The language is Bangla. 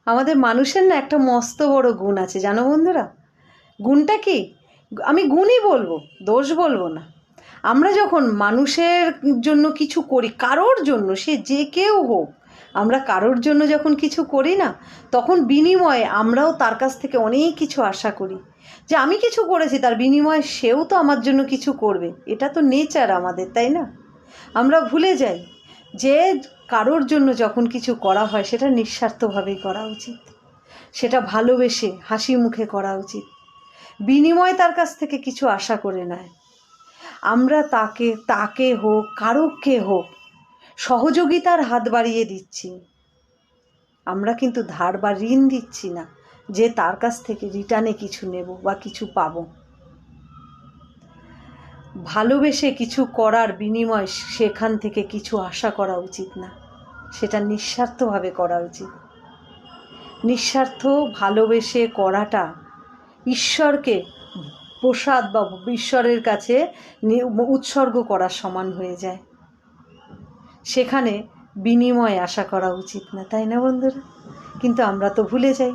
আমাদের মানুষের না একটা মস্ত বড় গুণ আছে জানো বন্ধুরা। গুণটা কি? আমি গুণই বলবো, দোষ বলবো না। আমরা যখন মানুষের জন্য কিছু করি, কারোর জন্য, সে যে কেউ হোক, আমরা কারোর জন্য যখন কিছু করি না, তখন বিনিময়ে আমরাও তার কাছ থেকে অনেক কিছু আশা করি যে আমি কিছু করেছি, তার বিনিময়ে সেও তো আমার জন্য কিছু করবে। এটা তো নেচার আমাদের, তাই না? আমরা ভুলে যাই যে কারোর জন্য যখন কিছু করা হয় সেটা নিঃস্বার্থভাবেই করা উচিত, সেটা ভালোবেসে হাসি মুখে করা উচিত, বিনিময়ে তার কাছ থেকে কিছু আশা করে নয়। আমরা তাকে হোক কারোকে হোক সহযোগিতার হাত বাড়িয়ে দিচ্ছি, আমরা কিন্তু ধার বা ঋণ দিচ্ছি না যে তার কাছ থেকে রিটার্নে কিছু নেব বা কিছু পাবো। ভালোবেসে কিছু করার বিনিময়ে সেখান থেকে কিছু আশা করা উচিত না, সেটা নিঃস্বার্থভাবে করা উচিত। নিঃস্বার্থ ভালোবেসে করাটা ঈশ্বরকে প্রসাদ বা ঈশ্বরের কাছে উৎসর্গ করার সমান হয়ে যায়। সেখানে বিনিময়ে আশা করা উচিত না, তাই না বন্ধুরা? কিন্তু আমরা তো ভুলে যাই।